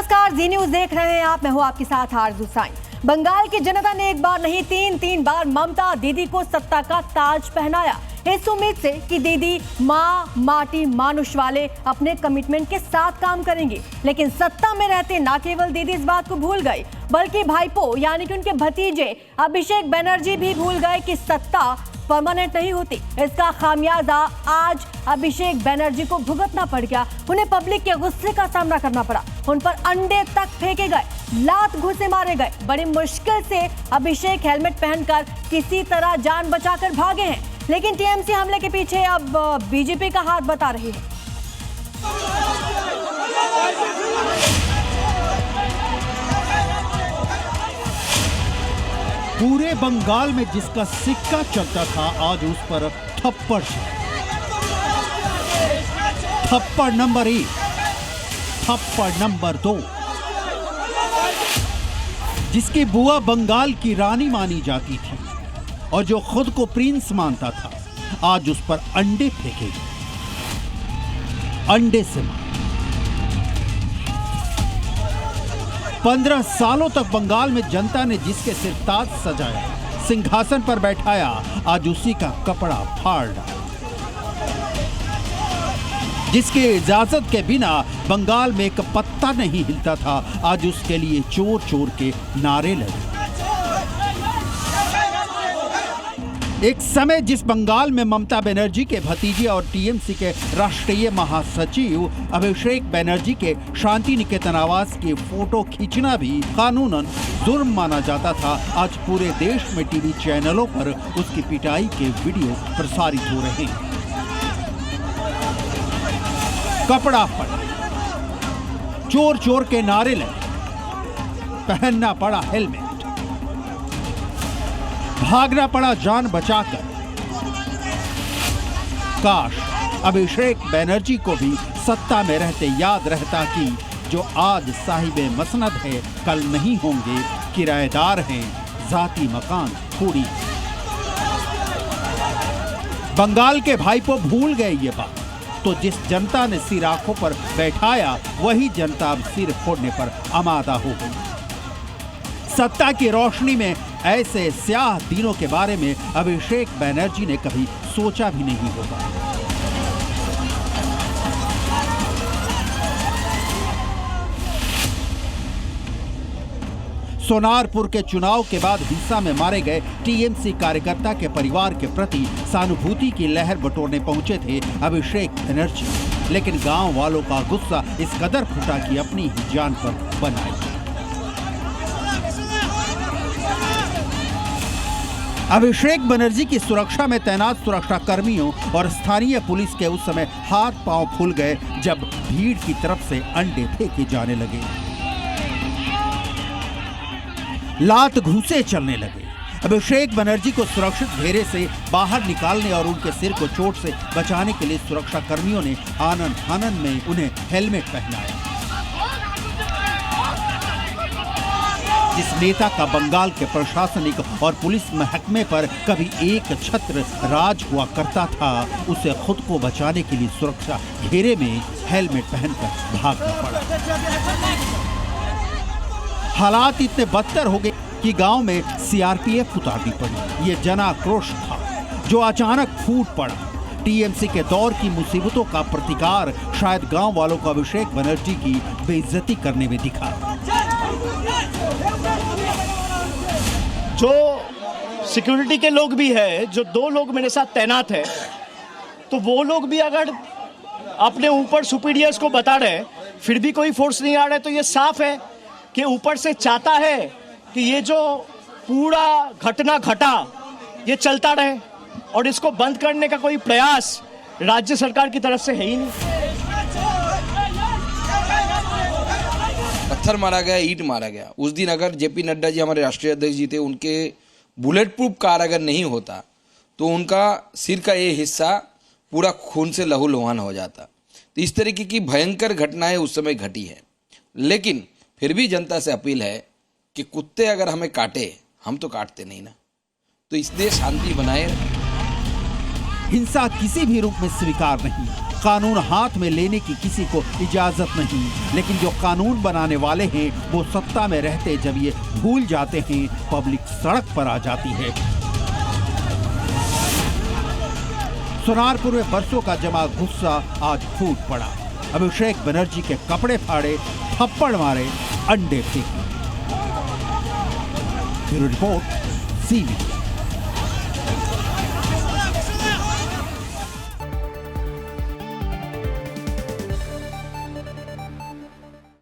नमस्कार, जी न्यूज देख रहे हैं आप। मैं हूं आपके साथ आरजू साईं। बंगाल की जनता ने एक बार नहीं तीन बार ममता दीदी को सत्ता का ताज पहनाया, इस उम्मीद से कि दीदी माँ माटी मानुष वाले अपने कमिटमेंट के साथ काम करेंगे। लेकिन सत्ता में रहते ना केवल दीदी इस बात को भूल गई, बल्कि भाईपो यानी कि उनके भतीजे अभिषेक बनर्जी भी भूल गए कि सत्ता परमानेंट नहीं होती। इसका खामियाजा आज अभिषेक बनर्जी को भुगतना पड़ गया। उन्हें पब्लिक के गुस्से का सामना करना पड़ा, उन पर अंडे तक फेंके गए, लात घुसे मारे गए। बड़ी मुश्किल से अभिषेक हेलमेट पहनकर किसी तरह जान बचाकर भागे हैं। लेकिन टीएमसी हमले के पीछे अब बीजेपी का हाथ बता रही है। पूरे बंगाल में जिसका सिक्का चलता था, आज उस पर थप्पड़ नंबर 1, थप्पड़ नंबर 2। जिसकी बुआ बंगाल की रानी मानी जाती थी और जो खुद को प्रिंस मानता था, आज उस पर अंडे फेंके गए। अंडे से 15 सालों तक बंगाल में जनता ने जिसके सिर ताज सजाया, सिंहासन पर बैठाया, आज उसी का कपड़ा फाड़ डाला। जिसके इजाजत के बिना बंगाल में एक पत्ता नहीं हिलता था, आज उसके लिए चोर चोर के नारे लगे। एक समय जिस बंगाल में ममता बनर्जी के भतीजे और टीएमसी के राष्ट्रीय महासचिव अभिषेक बनर्जी के शांति निकेतन आवास की फोटो खींचना भी कानूनन जुर्म माना जाता था, आज पूरे देश में टीवी चैनलों पर उसकी पिटाई के वीडियो प्रसारित हो रहे हैं। कपड़ा फटा, चोर चोर के नारे लगे, पहनना पड़ा हेलमेट, भागना पड़ा जान बचाकर। काश अभिषेक बनर्जी को भी सत्ता में रहते याद रहता कि जो आज साहिबे मसनद है, कल नहीं होंगे किराएदार हैं, जाती मकान थोड़ी। बंगाल के भाईपो भूल गए ये बात, तो जिस जनता ने सिर आंखों पर बैठाया, वही जनता अब सिर फोड़ने पर आमादा हो गई। सत्ता की रोशनी में ऐसे स्याह दिनों के बारे में अभिषेक बनर्जी ने कभी सोचा भी नहीं होगा। सोनारपुर के चुनाव के बाद हिंसा में मारे गए टीएमसी कार्यकर्ता के परिवार के प्रति सहानुभूति की लहर बटोरने पहुंचे थे अभिषेक बनर्जी, लेकिन गांव वालों का गुस्सा इस कदर फूटा कि अपनी ही जान पर बनाई। अभिषेक बनर्जी की सुरक्षा में तैनात सुरक्षा कर्मियों और स्थानीय पुलिस के उस समय हाथ पांव फूल गए जब भीड़ की तरफ से अंडे फेंके जाने लगे, लात घूंसे चलने लगे। अभिषेक बनर्जी को सुरक्षित घेरे से बाहर निकालने और उनके सिर को चोट से बचाने के लिए सुरक्षा कर्मियों ने आनन फानन में उन्हें हेलमेट पहनाया। जिस नेता का बंगाल के प्रशासनिक और पुलिस महकमे पर कभी एक छत्र राज हुआ करता था, उसे खुद को बचाने के लिए सुरक्षा घेरे में हेलमेट पहनकर भागना पड़ा। हालात इतने बदतर हो गए कि गांव में सीआरपीएफ उतारनी पड़ी। ये जनाक्रोश था जो अचानक फूट पड़ा। टीएमसी के दौर की मुसीबतों का प्रतिकार शायद गांव वालों को अभिषेक बनर्जी की बेइज्जती करने में दिखा। जो सिक्योरिटी के लोग भी है, जो 2 लोग मेरे साथ तैनात है, तो वो लोग भी अगर अपने ऊपर सुपीरियर्स को बता रहे फिर भी कोई फोर्स नहीं आ रहा है, तो ये साफ है कि ऊपर से चाहता है कि ये जो पूरा घटना घटा ये चलता रहे, और इसको बंद करने का कोई प्रयास राज्य सरकार की तरफ से है ही नहीं। पत्थर मारा गया, ईंट मारा गया। उस दिन अगर जेपी नड्डा जी हमारे राष्ट्रीय अध्यक्ष जी थे, उनके बुलेट प्रूफ कार अगर नहीं होता तो उनका सिर का ये हिस्सा पूरा खून से लहूलुहान हो जाता। तो इस तरीके की भयंकर घटनाएं उस समय घटी है। लेकिन फिर भी जनता से अपील है कि कुत्ते अगर हमें काटे, हम तो काटते नहीं ना, तो इसलिए शांति बनाए। हिंसा किसी भी रूप में स्वीकार नहीं। कानून हाथ में लेने की किसी को इजाजत नहीं, लेकिन जो कानून बनाने वाले हैं वो सत्ता में रहते जब ये भूल जाते हैं, पब्लिक सड़क पर आ जाती है। सोनारपुर में बरसों का जमा गुस्सा आज फूट पड़ा। अभिषेक बनर्जी के कपड़े फाड़े, थप्पड़ मारे, अंडे फेंके। Bureau report, CV.